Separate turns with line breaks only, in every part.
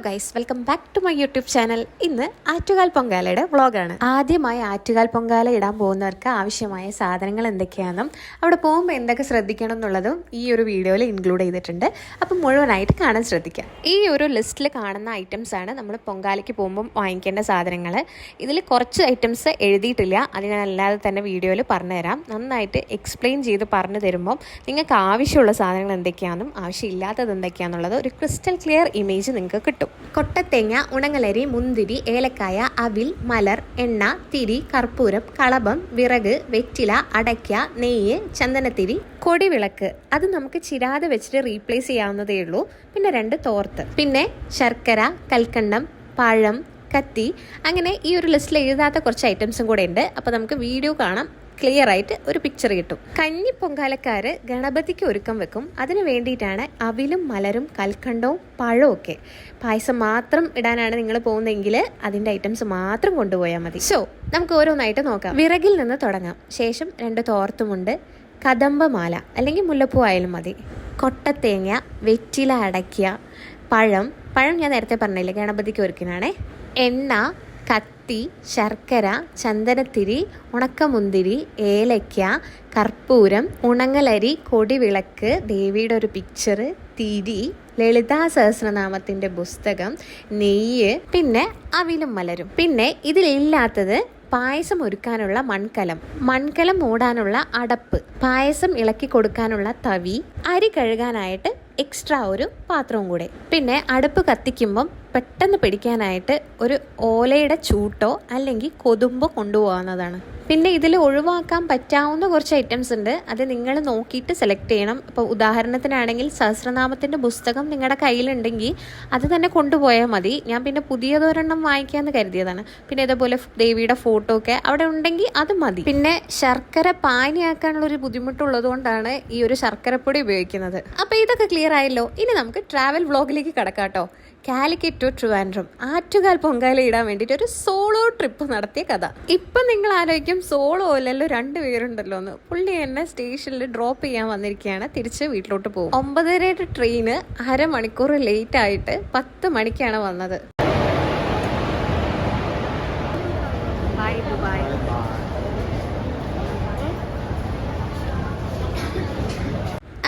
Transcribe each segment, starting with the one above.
Guys, welcome back to my YouTube channel. ഇന്ന് ആറ്റുകാൽ പൊങ്കാലയുടെ വ്ളോഗാണ്. ആദ്യമായി ആറ്റുകാൽ പൊങ്കാല ഇടാൻ പോകുന്നവർക്ക് ആവശ്യമായ സാധനങ്ങൾ എന്തൊക്കെയാണെന്നും അവിടെ പോകുമ്പോൾ എന്തൊക്കെ ശ്രദ്ധിക്കണം എന്നുള്ളതും ഈ ഒരു വീഡിയോയിൽ ഇൻക്ലൂഡ് ചെയ്തിട്ടുണ്ട്. അപ്പം മുഴുവനായിട്ട് കാണാൻ ശ്രദ്ധിക്കാം. ഈ ഒരു ലിസ്റ്റിൽ കാണുന്ന ഐറ്റംസ് ആണ് നമ്മൾ പൊങ്കാലയ്ക്ക് പോകുമ്പം വാങ്ങിക്കേണ്ട സാധനങ്ങൾ. ഇതിൽ കുറച്ച് ഐറ്റംസ് എഴുതിയിട്ടില്ല, അത് ഞാൻ അല്ലാതെ തന്നെ വീഡിയോയിൽ പറഞ്ഞുതരാം. നന്നായിട്ട് എക്സ്പ്ലെയിൻ ചെയ്ത് പറഞ്ഞു തരുമ്പം നിങ്ങൾക്ക് ആവശ്യമുള്ള സാധനങ്ങൾ എന്തൊക്കെയാണെന്നും ആവശ്യമില്ലാത്തത് എന്തൊക്കെയാണെന്നുള്ളത് ഒരു ക്രിസ്റ്റൽ ക്ലിയർ ഇമേജ് നിങ്ങൾക്ക് കിട്ടും. കൊട്ടത്തേങ്ങ, ഉണങ്ങലരി, മുന്തിരി, ഏലക്കായ, അവിൽ, മലർ, എണ്ണ, തിരി, കർപ്പൂരം, കളഭം, വിറക്, വെറ്റില, അടയ്ക്ക, നെയ്യ്, ചന്ദനത്തിരി, കൊടിവിളക്ക്. അത് നമുക്ക് ചിരാതെ വെച്ചിട്ട് റീപ്ലേസ് ചെയ്യാവുന്നതേ ഉള്ളൂ. പിന്നെ 2 തോർത്ത്, പിന്നെ ശർക്കര, കൽക്കണ്ടം, പഴം, കത്തി. അങ്ങനെ ഈ ഒരു ലിസ്റ്റിൽ എഴുതാത്ത കുറച്ച് ഐറ്റംസും കൂടെ ഉണ്ട്. അപ്പോൾ നമുക്ക് വീഡിയോ കാണാം, ക്ലിയർ ആയിട്ട് ഒരു പിക്ചർ കിട്ടും. കഞ്ഞി പൊങ്കാലക്കാര് ഗണപതിക്ക് ഒരുക്കം വെക്കും. അതിന് വേണ്ടിയിട്ടാണ് അവിലും മലരും കൽക്കണ്ടവും പഴവും ഒക്കെ. പായസം മാത്രം ഇടാനാണ് നിങ്ങൾ പോകുന്നതെങ്കിൽ അതിൻ്റെ ഐറ്റംസ് മാത്രം കൊണ്ടുപോയാൽ മതി. സോ നമുക്ക് ഓരോന്നായിട്ട് നോക്കാം. വിറകിൽ നിന്ന് തുടങ്ങാം. ശേഷം 2 തോർത്തുമുണ്ട്, കദംബമാല അല്ലെങ്കിൽ മുല്ലപ്പൂ ആയാലും മതി, കൊട്ടത്തേങ്ങ, വെറ്റില, അടയ്ക്ക, പഴം ഞാൻ നേരത്തെ പറഞ്ഞില്ലേ ഗണപതിക്ക് ഒരുക്കിനാണേ, എണ്ണ, കത്തി, ശർക്കര, ചന്ദനത്തിരി, ഉണക്കമുന്തിരി, ഏലയ്ക്ക, കർപ്പൂരം, ഉണങ്ങലരി, കൊടിവിളക്ക്, ദേവിയുടെ ഒരു പിക്ചർ, തിരി, ലളിതാ സഹസ്രനാമത്തിൻ്റെ പുസ്തകം, നെയ്യ്, പിന്നെ അവിലും മലരും. പിന്നെ ഇതിലില്ലാത്തത് പായസം ഒരുക്കാനുള്ള മൺകലം മൂടാനുള്ള അടപ്പ്, പായസം ഇളക്കി കൊടുക്കാനുള്ള തവി, അരി കഴുകാനായിട്ട് എക്സ്ട്രാ ഒരു പാത്രവും കൂടെ. പിന്നെ അടുപ്പ് കത്തിക്കുമ്പം പെട്ടെന്ന് പിടിക്കാനായിട്ട് ഒരു ഓലയുടെ ചൂട്ടോ അല്ലെങ്കിൽ കൊതുമ്പോ കൊണ്ടുപോകാവുന്നതാണ്. പിന്നെ ഇതിൽ ഒഴിവാക്കാൻ പറ്റാവുന്ന കുറച്ച് ഐറ്റംസ് ഉണ്ട്, അത് നിങ്ങൾ നോക്കിയിട്ട് സെലക്ട് ചെയ്യണം. ഇപ്പോൾ ഉദാഹരണത്തിനാണെങ്കിൽ സഹസ്രനാമത്തിൻ്റെ പുസ്തകം നിങ്ങളുടെ കയ്യിലുണ്ടെങ്കിൽ അത് തന്നെ കൊണ്ടുപോയാൽ മതി. ഞാൻ പിന്നെ പുതിയതൊരെണ്ണം വാങ്ങിക്കാമെന്ന് കരുതിയതാണ്. പിന്നെ ഇതേപോലെ ദേവിയുടെ ഫോട്ടോ ഒക്കെ അവിടെ ഉണ്ടെങ്കിൽ അത് മതി. പിന്നെ ശർക്കര പാനിയാക്കാനുള്ളൊരു ബുദ്ധിമുട്ടുള്ളത് കൊണ്ടാണ് ഈ ഒരു ശർക്കരപ്പൊടി ഉപയോഗിക്കുന്നത്. അപ്പോൾ ഇതൊക്കെ ക്ലിയർ ആയല്ലോ. ഇനി നമുക്ക് ട്രാവൽ വ്ളോഗിലേക്ക് കടക്കാട്ടോ. കാലിക്കറ്റ് ടു ട്രിവാൻഡ്രം ആറ്റുകാൽ പൊങ്കാല ഇടാൻ വേണ്ടിയിട്ട് ഒരു സോളോ ട്രിപ്പ് നടത്തിയ കഥ. ഇപ്പം നിങ്ങൾ ആലോചിക്കും സോളോ അല്ലല്ലോ 2 പേരുണ്ടല്ലോ എന്ന്. പുള്ളി എന്നെ സ്റ്റേഷനിൽ ഡ്രോപ്പ് ചെയ്യാൻ വന്നിരിക്കുകയാണ്, തിരിച്ച് വീട്ടിലോട്ട് പോകും. 9:30 ട്രെയിന് അരമണിക്കൂർ ലേറ്റ് ആയിട്ട് 10 മണിക്കാണ് വന്നത്.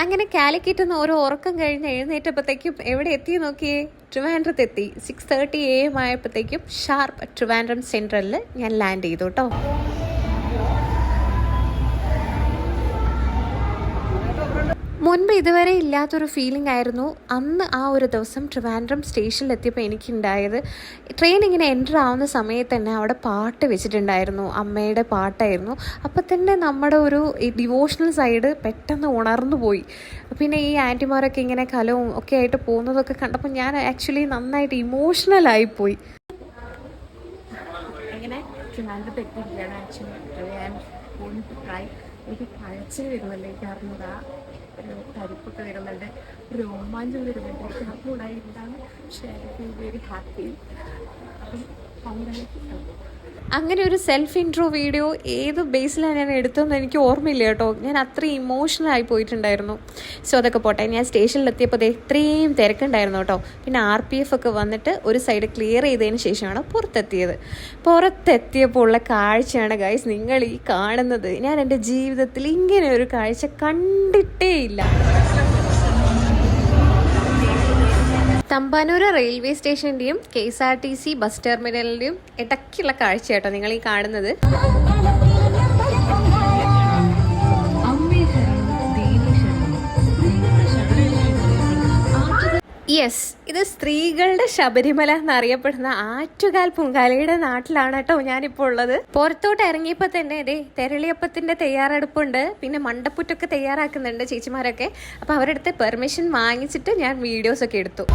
അങ്ങനെ കാലിക്കറ്റ് നിന്ന് ഓരോ ഉറക്കം കഴിഞ്ഞ് എഴുന്നേറ്റപ്പോഴത്തേക്കും എവിടെ എത്തി നോക്കിയേ, ട്രിവാൻഡ്രത്ത് എത്തി. 6:30 AM ആയപ്പോഴത്തേക്കും ഷാർപ്പ് ട്രിവാൻഡ്രം സെൻട്രലിൽ ഞാൻ ലാൻഡ് ചെയ്തു കേട്ടോ. മുൻപ് ഇതുവരെ ഇല്ലാത്തൊരു ഫീലിംഗ് ആയിരുന്നു അന്ന് ആ ഒരു ദിവസം ട്രിവാൻഡ്രം സ്റ്റേഷനിലെത്തിയപ്പോൾ എനിക്കുണ്ടായത്. ട്രെയിൻ ഇങ്ങനെ എൻ്റർ ആവുന്ന സമയത്ത് തന്നെ അവിടെ പാട്ട് വെച്ചിട്ടുണ്ടായിരുന്നു, അമ്മയുടെ പാട്ടായിരുന്നു. അപ്പോൾ തന്നെ നമ്മുടെ ഒരു ഡിവോഷണൽ സൈഡ് പെട്ടെന്ന് ഉണർന്നു പോയി. പിന്നെ ഈ ആൻറ്റിമാരൊക്കെ ഇങ്ങനെ കലവും ഒക്കെ ആയിട്ട് പോകുന്നതൊക്കെ കണ്ടപ്പോൾ ഞാൻ ആക്ച്വലി നന്നായിട്ട് ഇമോഷണലായിപ്പോയി.
ഇങ്ങനെ ട്രിവാൻഡ്രത്ത് എത്തിയിരിക്കുകയാണ്. ആക്ച്വലി എനിക്ക് കഴിച്ചു വരുന്നല്ലേ, കാരണം ഒരു തരിപ്പൊക്കെ വരുന്നുണ്ട്, ഒരു രോമാഞ്ചം വരുന്നുണ്ട്. ഹാപ്പിയായി എന്താണ്, പക്ഷേ ഐ ഫീൽ വെരി ഹാപ്പി. അപ്പം
അങ്ങനെ ഒരു സെൽഫ് ഇൻട്രോ വീഡിയോ ഏത് ബേസിലാണ് ഞാൻ എടുത്തതെന്ന് എനിക്ക് ഓർമ്മയില്ല കേട്ടോ. ഞാൻ അത്രയും ഇമോഷണലായി പോയിട്ടുണ്ടായിരുന്നു. സോ അതൊക്കെ പോട്ടെ. ഞാൻ സ്റ്റേഷനിലെത്തിയപ്പോൾ ഇത്രയും തിരക്കുണ്ടായിരുന്നു കേട്ടോ. പിന്നെ RPF ഒക്കെ വന്നിട്ട് ഒരു സൈഡ് ക്ലിയർ ചെയ്തതിന് ശേഷമാണ് പുറത്തെത്തിയപ്പോൾ ഉള്ള കാഴ്ചയാണ് ഗൈസ് നിങ്ങൾ ഈ കാണുന്നത്. ഞാൻ എൻ്റെ ജീവിതത്തിൽ ഇങ്ങനെ ഒരു കാഴ്ച കണ്ടിട്ടേ ഇല്ല. തമ്പാനൂർ റെയിൽവേ സ്റ്റേഷൻ്റെയും KSRTC ബസ് ടെർമിനലിൻ്റെയും ഇടയ്ക്കുള്ള കാഴ്ച കേട്ടോ നിങ്ങൾ ഈ കാണുന്നത്. യെസ്, ഇത് സ്ത്രീകളുടെ ശബരിമല എന്നറിയപ്പെടുന്ന ആറ്റുകാൽ പൊങ്കാലയുടെ നാട്ടിലാണ് കേട്ടോ ഞാനിപ്പോൾ ഉള്ളത്. പുറത്തോട്ട് ഇറങ്ങിയപ്പോൾ തന്നെ തെരളിയപ്പത്തിൻ്റെ തയ്യാറെടുപ്പുണ്ട്, പിന്നെ മണ്ടപ്പുറ്റൊക്കെ തയ്യാറാക്കുന്നുണ്ട് ചേച്ചിമാരൊക്കെ. അപ്പോൾ അവരുടെ അടുത്ത് പെർമിഷൻ വാങ്ങിച്ചിട്ട് ഞാൻ വീഡിയോസൊക്കെ എടുത്തു.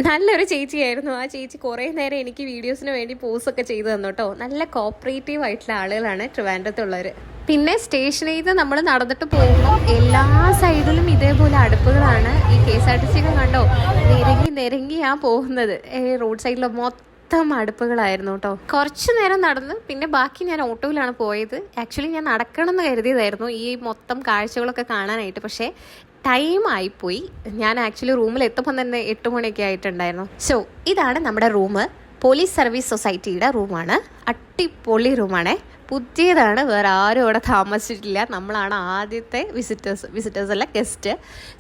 നല്ലൊരു ചേച്ചിയായിരുന്നു. ആ ചേച്ചി കുറേ നേരം എനിക്ക് വീഡിയോസിന് വേണ്ടി പോസൊക്കെ ചെയ്തു തന്നു കേട്ടോ. നല്ല കോപ്പറേറ്റീവ് ആയിട്ടുള്ള ആളുകളാണ് ട്രിവാൻഡ്രത്തുള്ളവർ. പിന്നെ സ്റ്റേഷനിൽ നിന്ന് നമ്മൾ നടന്നിട്ട് പോകുമ്പോൾ എല്ലാ സൈഡിലും ഇതേപോലെ അടുപ്പുകളാണ്. ഈ KSRTC ഒക്കെ കണ്ടോ, നിരങ്ങിയാണ് പോകുന്നത്. റോഡ് സൈഡിൽ അടുപ്പുകളായിരുന്നു കേട്ടോ. കുറച്ച് നേരം നടന്ന് പിന്നെ ബാക്കി ഞാൻ ഓട്ടോയിലാണ് പോയത്. ആക്ച്വലി ഞാൻ നടക്കണം എന്ന് കരുതിയതായിരുന്നു ഈ മൊത്തം കാഴ്ചകളൊക്കെ കാണാനായിട്ട്. പക്ഷേ ടൈം ആയിപ്പോയി. ഞാൻ ആക്ച്വലി റൂമിൽ എത്തുമ്പോൾ തന്നെ 8 മണിയൊക്കെ ആയിട്ടുണ്ടായിരുന്നു. സോ ഇതാണ് നമ്മുടെ റൂം. പോലീസ് സർവീസ് സൊസൈറ്റിയുടെ റൂമാണ്. അടിപൊളി റൂമാണേ, പുതിയതാണ്, വേറെ ആരും അവിടെ താമസിച്ചിട്ടില്ല. നമ്മളാണ് ആദ്യത്തെ വിസിറ്റേഴ്സ് അല്ല, ഗസ്റ്റ്.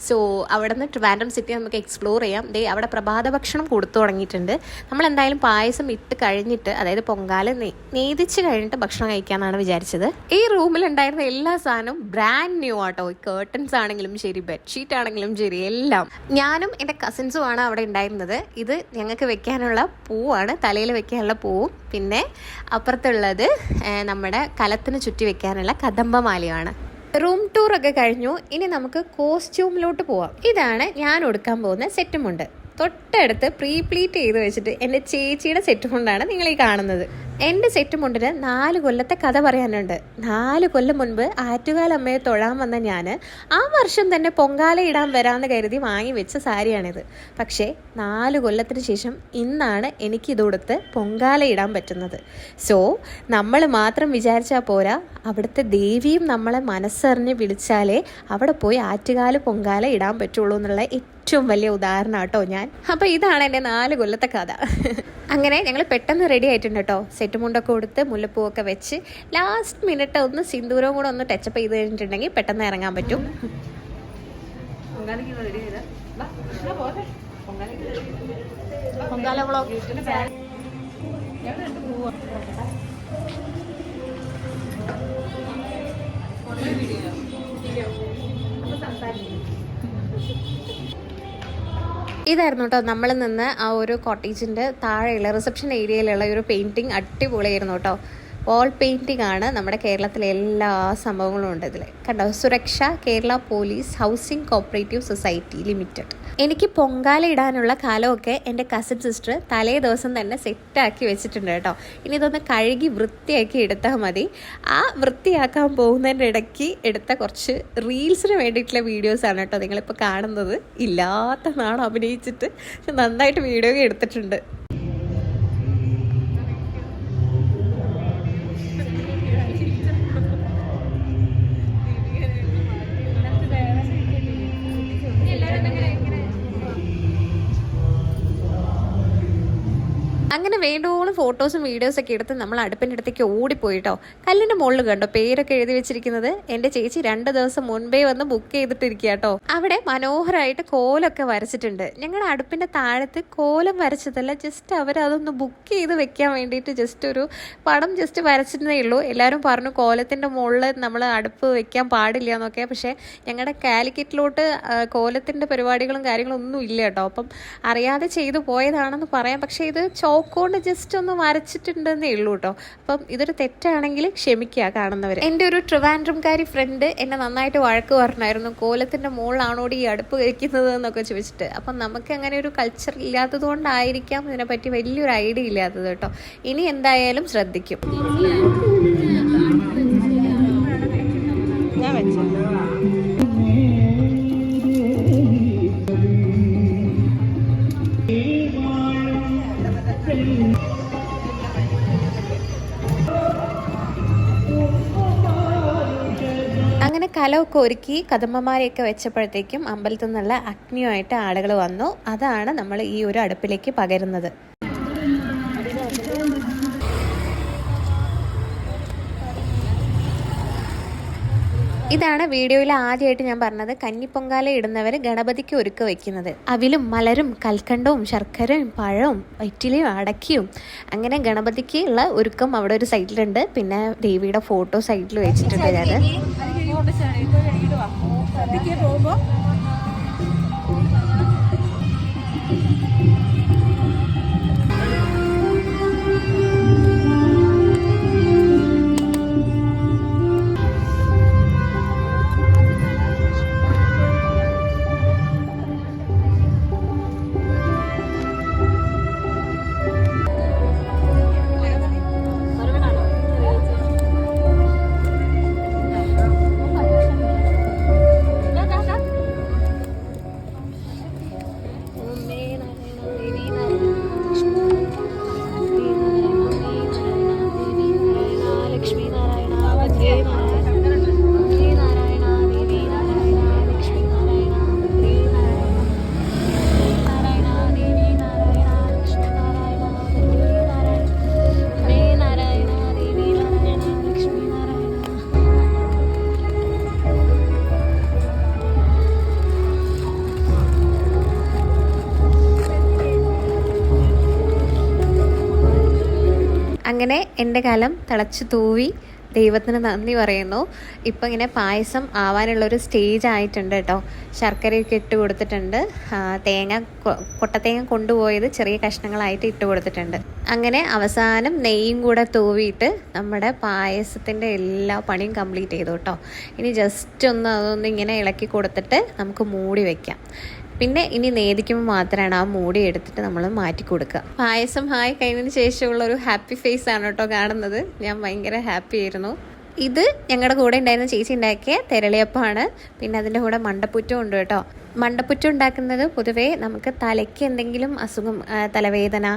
സോ അവിടെ നിന്ന് ട്രിവാൻഡ്രം സിറ്റി നമുക്ക് എക്സ്പ്ലോർ ചെയ്യാം. അവിടെ പ്രഭാത ഭക്ഷണം കൊടുത്തു തുടങ്ങിയിട്ടുണ്ട്. നമ്മളെന്തായാലും പായസം ഇട്ട് കഴിഞ്ഞിട്ട്, അതായത് പൊങ്കാല നേദിച്ച് കഴിഞ്ഞിട്ട് ഭക്ഷണം കഴിക്കാമെന്നാണ് വിചാരിച്ചത്. ഈ റൂമിലുണ്ടായിരുന്ന എല്ലാ സാധനവും ബ്രാൻഡ് ന്യൂ ആട്ടോ. കേർട്ടൻസ് ആണെങ്കിലും ശരി, ബെഡ്ഷീറ്റ് ആണെങ്കിലും ശരി, എല്ലാം. ഞാനും എൻ്റെ കസിൻസുമാണ് അവിടെ ഉണ്ടായിരുന്നത്. ഇത് ഞങ്ങൾക്ക് വെക്കാനുള്ള പൂവാണ്, തലയിൽ വെക്കാനുള്ള പൂവും. പിന്നെ അപ്പുറത്തുള്ളത് നമ്മുടെ കലത്തിന് ചുറ്റി വെക്കാനുള്ള കദംബമാലയാണ്. റൂം ടൂർ ഒക്കെ കഴിഞ്ഞു. ഇനി നമുക്ക് കോസ്റ്റ്യൂമിലോട്ട് പോവാം. ഇതാണ് ഞാൻ ഉടുക്കാൻ പോകുന്ന സെറ്റുമുണ്ട്. തൊട്ടടുത്ത് പ്ലീറ്റ് ചെയ്ത് വെച്ചിട്ട് എൻ്റെ ചേച്ചിയുടെ സെറ്റുമുണ്ടാണ് നിങ്ങൾ ഈ കാണുന്നത്. എൻ്റെ സെറ്റുമുണ്ടിന് 4 കൊല്ലത്തെ കഥ പറയാനുണ്ട്. 4 കൊല്ലം മുൻപ് ആറ്റുകാലമ്മയെ തൊഴാൻ വന്ന ഞാൻ ആ വർഷം തന്നെ പൊങ്കാല ഇടാൻ വരാമെന്ന് കരുതി വാങ്ങി വെച്ച സാരിയാണിത്. പക്ഷേ 4 കൊല്ലത്തിന് ശേഷം ഇന്നാണ് എനിക്കിതൊടുത്ത് പൊങ്കാല ഇടാൻ പറ്റുന്നത്. സോ നമ്മൾ മാത്രം വിചാരിച്ചാൽ പോരാ, അവിടുത്തെ ദേവിയും നമ്മളെ മനസ്സറിഞ്ഞ് വിളിച്ചാലേ അവിടെ പോയി ആറ്റുകാല പൊങ്കാല ഇടാൻ പറ്റുള്ളൂ എന്നുള്ള ഏറ്റവും വലിയ ഉദാഹരണം കേട്ടോ ഞാൻ. അപ്പോൾ ഇതാണ് എൻ്റെ 4 കൊല്ലത്തെ കഥ. അങ്ങനെ ഞങ്ങൾ പെട്ടെന്ന് റെഡി ആയിട്ടുണ്ട് കേട്ടോ. സെറ്റ് മുണ്ടൊക്കെ കൊടുത്ത് മുല്ലപ്പൂവൊക്കെ വെച്ച് ലാസ്റ്റ് മിനിറ്റ് ഒന്ന് സിന്ദൂരവും കൂടെ ഒന്ന് ടച്ചപ്പ് ചെയ്ത് കഴിഞ്ഞിട്ടുണ്ടെങ്കിൽ പെട്ടെന്ന് ഇറങ്ങാൻ പറ്റും. പൊങ്കാല വ്ളോഗ് ഇതായിരുന്നു കേട്ടോ നമ്മൾ നിന്ന് ആ ഒരു കോട്ടേജിൻ്റെ താഴെയുള്ള റിസപ്ഷൻ ഏരിയയിലുള്ള ഒരു പെയിൻറ്റിങ്. അടിപൊളിയായിരുന്നു കേട്ടോ. വാൾ പെയിൻറ്റിംഗ് ആണ്. നമ്മുടെ കേരളത്തിലെ എല്ലാ സംഭവങ്ങളും ഉണ്ട് ഇതിൽ. കണ്ടോ, സുരക്ഷ Kerala police housing cooperative society limited. എനിക്ക് പൊങ്കാല ഇടാനുള്ള കാലമൊക്കെ എൻ്റെ കസിൻ സിസ്റ്റർ തലേ ദിവസം തന്നെ സെറ്റാക്കി വെച്ചിട്ടുണ്ട് കേട്ടോ. ഇനി ഇതൊന്ന് കഴുകി വൃത്തിയാക്കി എടുത്താൽ മതി. ആ വൃത്തിയാക്കാൻ പോകുന്നതിൻ്റെ ഇടയ്ക്ക് എടുത്ത കുറച്ച് റീൽസിന് വേണ്ടിയിട്ടുള്ള വീഡിയോസാണ് കേട്ടോ നിങ്ങളിപ്പോൾ കാണുന്നത്. ഇല്ലാത്ത നാണം അഭിനയിച്ചിട്ട് നന്നായിട്ട് വീഡിയോ എടുത്തിട്ടുണ്ട്. അങ്ങനെ വേണ്ടോളം ഫോട്ടോസും വീഡിയോസൊക്കെ എടുത്ത് നമ്മൾ അടുപ്പിൻ്റെ അടുത്തേക്ക് ഓടിപ്പോയിട്ടോ. കല്ലിൻ്റെ മുകളിൽ കണ്ടോ പേരൊക്കെ എഴുതി വെച്ചിരിക്കുന്നത്. എൻ്റെ ചേച്ചി 2 ദിവസം മുൻപേ വന്ന് ബുക്ക് ചെയ്തിട്ടിരിക്കുക കേട്ടോ. അവിടെ മനോഹരമായിട്ട് കോലമൊക്കെ വരച്ചിട്ടുണ്ട്. ഞങ്ങളുടെ അടുപ്പിൻ്റെ താഴത്ത് കോലം വരച്ചതല്ല, ജസ്റ്റ് അവരതൊന്ന് ബുക്ക് ചെയ്ത് വെക്കാൻ വേണ്ടിയിട്ട് ജസ്റ്റ് ഒരു പടം ജസ്റ്റ് വരച്ചിരുന്നേ ഉള്ളൂ. എല്ലാവരും പറഞ്ഞു കോലത്തിൻ്റെ മുകളിൽ നമ്മൾ അടുപ്പ് വെക്കാൻ പാടില്ല എന്നൊക്കെ. പക്ഷേ ഞങ്ങളുടെ കാലിക്കറ്റിലോട്ട് കോലത്തിൻ്റെ പരിപാടികളും കാര്യങ്ങളും ഒന്നും ഇല്ല കേട്ടോ. അപ്പം അറിയാതെ ചെയ്തു പോയതാണെന്ന് പറയാം. പക്ഷേ ഇത് കൊണ്ട് ജസ്റ്റ് ഒന്ന് വരച്ചിട്ടുണ്ടെന്നേ ഉള്ളൂ കേട്ടോ. അപ്പം ഇതൊരു തെറ്റാണെങ്കിൽ ക്ഷമിക്കുക കാണുന്നവർ. എൻ്റെ ഒരു ട്രിവാൻഡ്രംകാരി ഫ്രണ്ട് എന്നെ നന്നായിട്ട് വഴക്ക് പറഞ്ഞായിരുന്നു, കോലത്തിൻ്റെ മുകളിലാണോടി ഈ അടുപ്പ് കഴിക്കുന്നത് എന്നൊക്കെ ചോദിച്ചിട്ട്. അപ്പം നമുക്ക് അങ്ങനെ ഒരു കൾച്ചർ ഇല്ലാത്തത് കൊണ്ടായിരിക്കാം ഇതിനെപ്പറ്റി വലിയൊരു ഐഡിയ ഇല്ലാത്തത് കേട്ടോ. ഇനി എന്തായാലും ശ്രദ്ധിക്കും. ഞാൻ വെച്ചു അങ്ങനെ കലമൊക്കെ ഒരുക്കി കദംബമാരെയൊക്കെ വെച്ചപ്പോഴത്തേക്കും അമ്പലത്തിൽ നിന്നുള്ള അഗ്നിയുമായിട്ട് ആളുകൾ വന്നു. അതാണ് നമ്മൾ ഈ ഒരു അടുപ്പിലേക്ക് പകരുന്നത്. ഇതാണ് വീഡിയോയിൽ ആദ്യമായിട്ട് ഞാൻ പറഞ്ഞത്. കന്നിപ്പൊങ്കാല ഇടുന്നവർ ഗണപതിക്ക് ഒരുക്ക വെക്കുന്നത്. അവിലും മലരും കൽക്കണ്ടവും ശർക്കരയും പഴവും വൈറ്റിലയും അടക്കിയും അങ്ങനെ ഗണപതിക്ക് ഉള്ള ഒരുക്കം അവിടെ ഒരു സൈഡിലുണ്ട്. പിന്നെ ദേവിയുടെ ഫോട്ടോ സൈഡിൽ വെച്ചിട്ടുണ്ട്. ഞാൻ അങ്ങനെ എൻ്റെ കലം തിളച്ച് തൂവി ദൈവത്തിന് നന്ദി പറയുന്നു. ഇപ്പം ഇങ്ങനെ പായസം ആവാനുള്ളൊരു സ്റ്റേജ് ആയിട്ടുണ്ട് കേട്ടോ. ശർക്കരയൊക്കെ ഇട്ട് കൊടുത്തിട്ടുണ്ട്. കൊട്ടത്തേങ്ങ കൊണ്ടുപോയത് ചെറിയ കഷ്ണങ്ങളായിട്ട് ഇട്ട് കൊടുത്തിട്ടുണ്ട്. അങ്ങനെ അവസാനം നെയ്യും കൂടെ തൂവിയിട്ട് നമ്മുടെ പായസത്തിൻ്റെ എല്ലാ പണിയും കംപ്ലീറ്റ് ചെയ്തു കേട്ടോ. ഇനി ജസ്റ്റ് അതൊന്ന് ഇങ്ങനെ ഇളക്കി കൊടുത്തിട്ട് നമുക്ക് മൂടി വയ്ക്കാം. പിന്നെ ഇനി നേദിക്കുമ്പോൾ മാത്രമാണ് ആ മൂടി എടുത്തിട്ട് നമ്മൾ മാറ്റി കൊടുക്കുക. പായസം ആയി കഴിഞ്ഞതിന് ശേഷമുള്ള ഒരു ഹാപ്പി ഫേസ് ആണ് കേട്ടോ കാണുന്നത്. ഞാൻ ഭയങ്കര ഹാപ്പി ആയിരുന്നു. ഇത് ഞങ്ങളുടെ കൂടെ ഉണ്ടായിരുന്ന ചേച്ചി ഉണ്ടാക്കിയ തെരളിയപ്പമാണ്. പിന്നെ അതിൻ്റെ കൂടെ മണ്ടപ്പുറ്റും ഉണ്ട് കേട്ടോ. മണ്ടപ്പുറ്റം ഉണ്ടാക്കുന്നത് പൊതുവേ നമുക്ക് തലയ്ക്ക് എന്തെങ്കിലും അസുഖം, തലവേദന,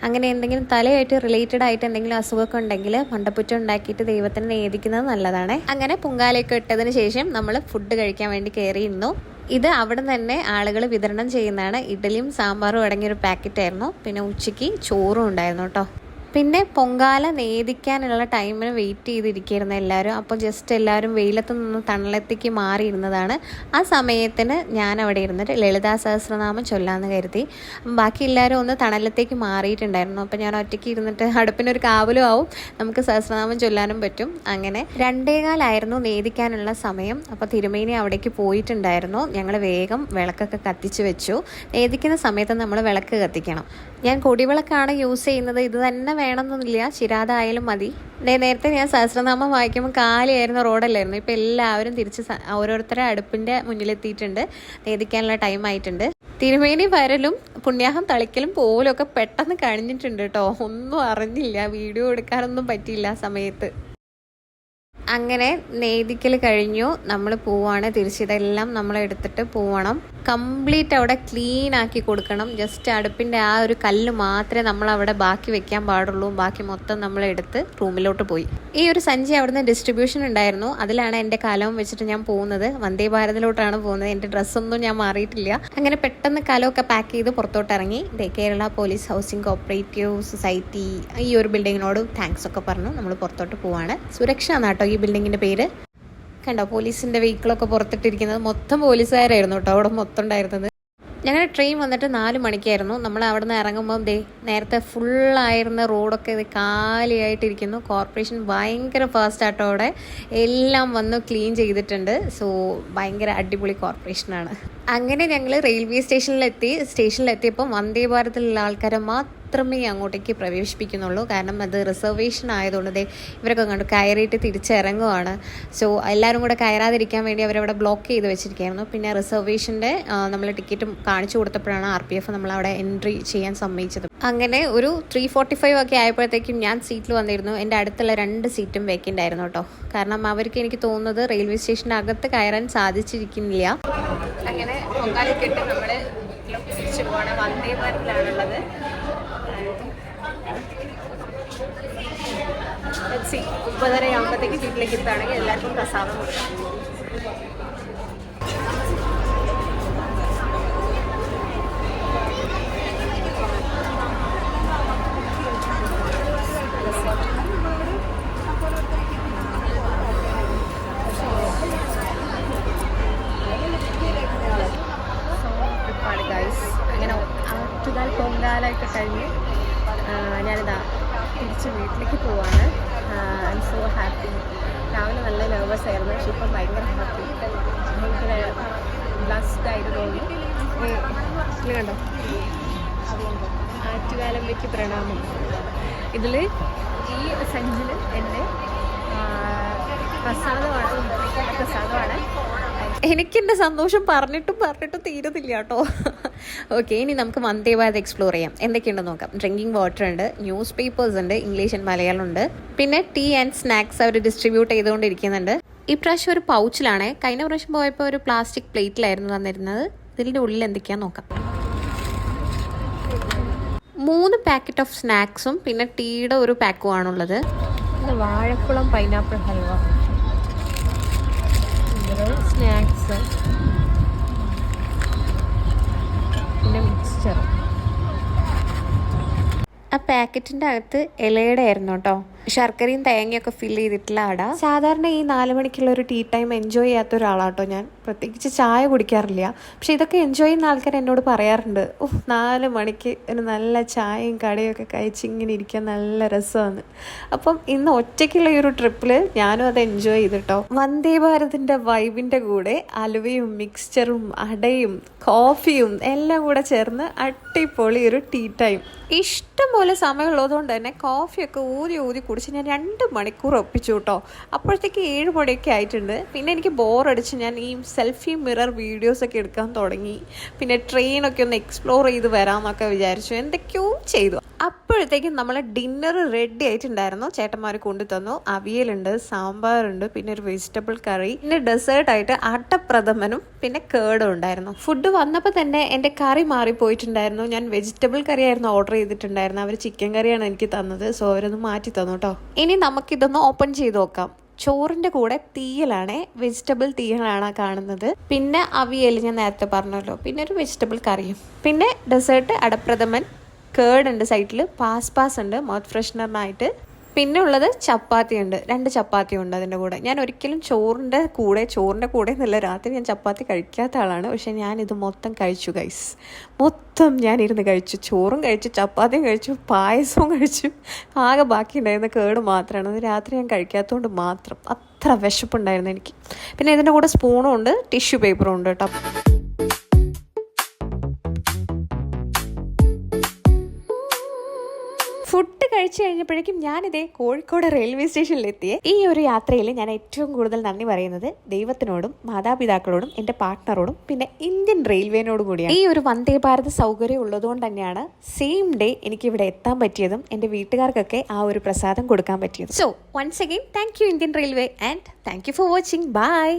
അങ്ങനെ എന്തെങ്കിലും തലയായിട്ട് റിലേറ്റഡ് ആയിട്ട് എന്തെങ്കിലും അസുഖമൊക്കെ ഉണ്ടെങ്കിൽ മണ്ടപ്പുറ്റം ഉണ്ടാക്കിയിട്ട് ദൈവത്തിന് നേദിക്കുന്നത് നല്ലതാണ്. അങ്ങനെ പൊങ്കാലയൊക്കെ ഇട്ടതിന് ശേഷം നമ്മൾ ഫുഡ് കഴിക്കാൻ വേണ്ടി കയറിയിരുന്നു. ഇത് അവിടെ തന്നെ ആളുകൾ വിതരണം ചെയ്യുന്നതാണ്. ഇഡലിയും സാമ്പാറും അടങ്ങിയൊരു പാക്കറ്റായിരുന്നു. പിന്നെ ഉച്ചയ്ക്ക് ചോറും ഉണ്ടായിരുന്നു കേട്ടോ. പിന്നെ പൊങ്കാല നേദിക്കാനുള്ള ടൈമിന് വെയിറ്റ് ചെയ്തിരിക്കുകയായിരുന്നു എല്ലാവരും. അപ്പോൾ ജസ്റ്റ് എല്ലാവരും വെയിലത്ത് നിന്ന് തണലത്തേക്ക് മാറിയിരുന്നതാണ്. ആ സമയത്തിന് ഞാൻ അവിടെ ഇരുന്നിട്ട് ലളിതാ സഹസ്രനാമം ചൊല്ലാമെന്ന് കരുതി. ബാക്കി എല്ലാവരും ഒന്ന് തണലത്തേക്ക് മാറിയിട്ടുണ്ടായിരുന്നു. അപ്പോൾ ഞാൻ ഒറ്റയ്ക്ക് ഇരുന്നിട്ട് അടുപ്പിനൊരു കാവലും ആവും, നമുക്ക് സഹസ്രനാമം ചൊല്ലാനും പറ്റും. അങ്ങനെ 2:15 നേദിക്കാനുള്ള സമയം. അപ്പോൾ തിരുമേനി അവിടേക്ക് പോയിട്ടുണ്ടായിരുന്നു. ഞങ്ങൾ വേഗം വിളക്കൊക്കെ കത്തിച്ച് വെച്ചു. നേദിക്കുന്ന സമയത്ത് നമ്മൾ വിളക്ക് കത്തിക്കണം. ഞാൻ കൊടിവിളക്കാണ് യൂസ് ചെയ്യുന്നത്. ഇത് തന്നെ വേണമെന്നൊന്നുമില്ല, ചിരാതായാലും മതി. നേരത്തെ ഞാൻ സഹസ്രനാമം വായിക്കുമ്പോൾ കാലിയായിരുന്ന റോഡല്ലായിരുന്നു. ഇപ്പം എല്ലാവരും തിരിച്ച് ഓരോരുത്തരെ അടുപ്പിൻ്റെ മുന്നിലെത്തിയിട്ടുണ്ട്. നേദിക്കാനുള്ള ടൈം ആയിട്ടുണ്ട്. തിരുമേനി വരലും പുണ്യാഹം തളിക്കലും പോലും ഒക്കെ പെട്ടെന്ന് കഴിഞ്ഞിട്ടുണ്ട് കേട്ടോ. ഒന്നും അറിഞ്ഞില്ല, വീഡിയോ എടുക്കാനൊന്നും പറ്റിയില്ല ആ സമയത്ത്. അങ്ങനെ നേദിക്കൽ കഴിഞ്ഞു. നമ്മൾ പോവാണ് തിരിച്ച്. ഇതെല്ലാം നമ്മൾ എടുത്തിട്ട് പോവണം. കംപ്ലീറ്റ് അവിടെ ക്ലീൻ ആക്കി കൊടുക്കണം. ജസ്റ്റ് അടുപ്പിൻ്റെ ആ ഒരു കല്ല് മാത്രമേ നമ്മൾ അവിടെ ബാക്കി വെക്കാൻ പാടുള്ളൂ. ബാക്കി മൊത്തം നമ്മൾ എടുത്ത് റൂമിലോട്ട് പോയി. ഈ ഒരു സഞ്ചി അവിടുന്ന് ഡിസ്ട്രിബ്യൂഷൻ ഉണ്ടായിരുന്നു. അതിലാണ് എൻ്റെ കലവും വെച്ചിട്ട് ഞാൻ പോകുന്നത്. വന്ദേ ഭാരതിലോട്ടാണ് പോകുന്നത്. എൻ്റെ ഡ്രസ്സൊന്നും ഞാൻ മാറിയിട്ടില്ല. അങ്ങനെ പെട്ടെന്ന് കലമൊക്കെ പാക്ക് ചെയ്ത് പുറത്തോട്ട് ഇറങ്ങി. Kerala police housing cooperative society ഈ ഒരു ബിൽഡിങ്ങിനോട് താങ്ക്സ് ഒക്കെ പറഞ്ഞു നമ്മൾ പുറത്തോട്ട് പോവാണ്. സുരക്ഷ എന്നാട്ടോ ഈ ബിൽഡിങ്ങിൻ്റെ പേര്. കണ്ടോ പോലീസിൻ്റെ വെഹിക്കിളൊക്കെ പുറത്തിട്ടിരിക്കുന്നത്. മൊത്തം പോലീസുകാരായിരുന്നു കേട്ടോ അവിടെ മൊത്തം ഉണ്ടായിരുന്നത്. ഞങ്ങളുടെ ട്രെയിൻ വന്നിട്ട് 4 മണിക്കായിരുന്നു. നമ്മൾ അവിടെ നിന്ന് ഇറങ്ങുമ്പം നേരത്തെ ഫുള്ളായിരുന്ന റോഡൊക്കെ കാലിയായിട്ടിരിക്കുന്നു. കോർപ്പറേഷൻ ഭയങ്കര ഫാസ്റ്റ് ആട്ടോ അവിടെ എല്ലാം വന്ന് ക്ലീൻ ചെയ്തിട്ടുണ്ട്. സോ ഭയങ്കര അടിപൊളി കോർപ്പറേഷനാണ്. അങ്ങനെ ഞങ്ങൾ റെയിൽവേ സ്റ്റേഷനിലെത്തിയപ്പം വന്ദേ ഭാരതിലുള്ള ആൾക്കാരെ മാത്രമേ അങ്ങോട്ടേക്ക് പ്രവേശിപ്പിക്കുന്നുള്ളൂ. കാരണം അത് റിസർവേഷൻ ആയതുകൊണ്ട് ഇവരൊക്കെ കണ്ടു കയറിയിട്ട് തിരിച്ചിറങ്ങുവാണ്. സോ എല്ലാവരും കൂടെ കയറാതിരിക്കാൻ വേണ്ടി അവരവിടെ ബ്ലോക്ക് ചെയ്ത് വെച്ചിരിക്കുകയായിരുന്നു. പിന്നെ റിസർവേഷൻ്റെ നമ്മൾ ടിക്കറ്റും കാണിച്ചു കൊടുത്തപ്പോഴാണ് RPF നമ്മളവിടെ എൻട്രി ചെയ്യാൻ സമ്മതിച്ചത്. അങ്ങനെ ഒരു 3:45 ഒക്കെ ആയപ്പോഴത്തേക്കും ഞാൻ സീറ്റിൽ വന്നിരുന്നു. എൻ്റെ അടുത്തുള്ള 2 സീറ്റും വേക്കൻ്റ് ആയിരുന്നു കേട്ടോ. കാരണം അവർക്ക് എനിക്ക് തോന്നുന്നത് റെയിൽവേ സ്റ്റേഷൻ്റെ അകത്ത് കയറാൻ സാധിച്ചിരിക്കുന്നില്ല. അങ്ങനെ പൊങ്കാലൊക്കെ ഇട്ട് നമ്മൾ തിരിച്ചു പോകണം. വന്ദേ ഭാരതിലാണുള്ളത്. 9:30 ആകുമ്പോഴത്തേക്ക് വീട്ടിലേക്ക് എത്തുകയാണെങ്കിൽ എല്ലാവർക്കും പ്രസാദം കൊടുക്കാം. അങ്ങനെ ആറ്റുകാൽ പൊങ്കാലൊക്കെ കഴിഞ്ഞ് ഞാനിതാ തിരിച്ച് വീട്ടിലേക്ക് പോവാണ്. I M so happy. രാവിലെ നല്ല നെർവസ് ആയിരുന്നു, പക്ഷെ ഇപ്പം ഭയങ്കര ഹാപ്പി, ഭയങ്കര ബ്ലസ്ഡ് ആയിട്ട് തോന്നി. കണ്ടോ ആറ്റുകാലമ്മയ്ക്ക് പ്രണാമം. ഇതിൽ ഈ സഞ്ചിൽ എൻ്റെ പ്രസാദമാണ്. എനിക്കെൻ്റെ സന്തോഷം പറഞ്ഞിട്ടും തീരുന്നില്ല കേട്ടോ. ഓക്കെ, ഇനി നമുക്ക് വന്ദേ ഭാരത് എക്സ്പ്ലോർ ചെയ്യാം. എന്തൊക്കെയുണ്ടെന്ന് നോക്കാം. ഡ്രിങ്കിങ് വാട്ടർ ഉണ്ട്, ന്യൂസ് പേപ്പേഴ്സ് ഉണ്ട്, ഇംഗ്ലീഷ് ആൻഡ് മലയാളം ഉണ്ട്. പിന്നെ ടീ ആൻഡ് സ്നാക്സ് അവർ ഡിസ്ട്രിബ്യൂട്ട് ചെയ്തുകൊണ്ടിരിക്കുന്നുണ്ട്. ഈ പ്രാവശ്യം ഒരു പൗച്ചിലാണ്. കഴിഞ്ഞ പ്രാവശ്യം പോയപ്പോൾ ഒരു പ്ലാസ്റ്റിക് പ്ലേറ്റിലായിരുന്നു തന്നിരുന്നത്. ഇതിൻ്റെ ഉള്ളിൽ എന്തൊക്കെയാണെന്ന് നോക്കാം. 3 പാക്കറ്റ് ഓഫ് സ്നാക്സും പിന്നെ ടീയുടെ ഒരു പാക്കും ആണുള്ളത്. വാഴക്കുളം പൈനാപ്പിൾ ഹൽവ, സ്നാക്സ്, പിന്നെ മിക്സ്ചർ. ആ പാക്കറ്റിൻ്റെ അകത്ത് ഇലയുടെ ആയിരുന്നു കേട്ടോ. ശർക്കരയും തേങ്ങയൊക്കെ ഫില്ല് ചെയ്തിട്ടുള്ള അട. സാധാരണ ഈ 4 മണിക്കുള്ള ഒരു ടീ ടൈം എൻജോയ് ചെയ്യാത്ത ഒരാളാട്ടോ ഞാൻ. പ്രത്യേകിച്ച് ചായ കുടിക്കാറില്ല. പക്ഷെ ഇതൊക്കെ എൻജോയ് ചെയ്യുന്ന ആൾക്കാർ എന്നോട് പറയാറുണ്ട്, 4 മണിക്ക് ഒരു നല്ല ചായയും കടയും ഒക്കെ കഴിച്ച് ഇങ്ങനെ ഇരിക്കാൻ നല്ല രസമാണ്. അപ്പം ഇന്ന് ഒറ്റയ്ക്കുള്ള ഈ ഒരു ട്രിപ്പിൽ ഞാനും അത് എൻജോയ് ചെയ്തിട്ടോ. വന്ദേ ഭാരതിൻ്റെ വൈബിൻ്റെ കൂടെ അലുവയും മിക്സ്ചറും അടയും കോഫിയും എല്ലാം കൂടെ ചേർന്ന് അടിപൊളി ഒരു ടീ ടൈം. ഇഷ്ടംപോലെ സമയമുള്ളതുകൊണ്ട് തന്നെ കോഫിയൊക്കെ ഊതി കുടിച്ച് ഞാൻ 2 മണിക്കൂർ ഒപ്പിച്ചു കേട്ടോ. അപ്പോഴത്തേക്ക് 7 മണിയൊക്കെ ആയിട്ടുണ്ട്. പിന്നെ എനിക്ക് ബോറടിച്ച് ഞാൻ ഈ സെൽഫി മിറർ വീഡിയോസൊക്കെ എടുക്കാൻ തുടങ്ങി. പിന്നെ ട്രെയിനൊക്കെ ഒന്ന് എക്സ്പ്ലോർ ചെയ്ത് വരാമെന്നൊക്കെ വിചാരിച്ചു, എന്തൊക്കെയോ ചെയ്തു. അപ്പോഴത്തേക്കും നമ്മൾ ഡിന്നർ റെഡി ആയിട്ടുണ്ടായിരുന്നു. ചേട്ടന്മാർ കൊണ്ടു തന്നു. അവിയലുണ്ട്, സാമ്പാറുണ്ട്, പിന്നെ ഒരു വെജിറ്റബിൾ കറി, പിന്നെ ഡെസേർട്ടായിട്ട് അട്ടപ്രഥമനും പിന്നെ കേടും ഉണ്ടായിരുന്നു. ഫുഡ് വന്നപ്പോൾ തന്നെ എൻ്റെ കറി മാറിപ്പോയിട്ടുണ്ടായിരുന്നു. ഞാൻ വെജിറ്റബിൾ കറി ആയിരുന്നു ഓർഡർ ചെയ്തിട്ടുണ്ടായിരുന്നു. അവർ ചിക്കൻ കറിയാണ് എനിക്ക് തന്നത്. സോ അവരൊന്ന് മാറ്റി തന്നു കേട്ടോ. ഇനി നമുക്കിതൊന്ന് ഓപ്പൺ ചെയ്ത് നോക്കാം. ചോറിൻ്റെ കൂടെ തീയലാണ്, വെജിറ്റബിൾ തീയലാണ് കാണുന്നത്. പിന്നെ അവിയൽ ഞാൻ നേരത്തെ പറഞ്ഞല്ലോ, പിന്നെ ഒരു വെജിറ്റബിൾ കറിയും, പിന്നെ ഡെസേർട്ട് അടപ്രഥമൻ, കേടുണ്ട് സൈഡിൽ, പാസ് ഉണ്ട് മൗത്ത് ഫ്രഷ്നറിനായിട്ട്. പിന്നെ ഉള്ളത് ചപ്പാത്തി ഉണ്ട്, 2 ചപ്പാത്തി ഉണ്ട് അതിൻ്റെ കൂടെ. ഞാൻ ഒരിക്കലും ചോറിൻ്റെ കൂടെ എന്നല്ല, രാത്രി ഞാൻ ചപ്പാത്തി കഴിക്കാത്ത ആളാണ്. പക്ഷേ ഞാനിത് മൊത്തം കഴിച്ചു ഗൈസ്. മൊത്തം ഞാനിരുന്ന് കഴിച്ചു. ചോറും കഴിച്ചു, ചപ്പാത്തിയും കഴിച്ചു, പായസവും കഴിച്ചു. ആകെ ബാക്കി ഉണ്ടായിരുന്ന കേട് മാത്രമാണ്. അത് രാത്രി ഞാൻ കഴിക്കാത്തതുകൊണ്ട് മാത്രം. അത്ര വിശപ്പുണ്ടായിരുന്നു എനിക്ക്. പിന്നെ ഇതിൻ്റെ കൂടെ സ്പൂണും ഉണ്ട്, ടിഷ്യൂ പേപ്പറും ഉണ്ട് കേട്ടോ. ഫുഡ് കഴിച്ചു കഴിഞ്ഞപ്പോഴേക്കും ഞാനിതേ കോഴിക്കോട് റെയിൽവേ സ്റ്റേഷനിലെത്തിയേ. ഈ ഒരു യാത്രയിൽ ഞാൻ ഏറ്റവും കൂടുതൽ നന്ദി പറയുന്നത് ദൈവത്തിനോടും മാതാപിതാക്കളോടും എൻ്റെ പാർട്ട്ണറോടും പിന്നെ ഇന്ത്യൻ റെയിൽവേനോടും കൂടിയാണ്. ഈ ഒരു വന്ദേ ഭാരത് സൗകര്യം ഉള്ളതുകൊണ്ട് തന്നെയാണ് സെയിം ഡേ എനിക്ക് ഇവിടെ എത്താൻ പറ്റിയതും എൻ്റെ വീട്ടുകാർക്കൊക്കെ ആ ഒരു പ്രസാദം കൊടുക്കാൻ പറ്റിയതും. So once again thank you Indian railway and thank you for watching. By.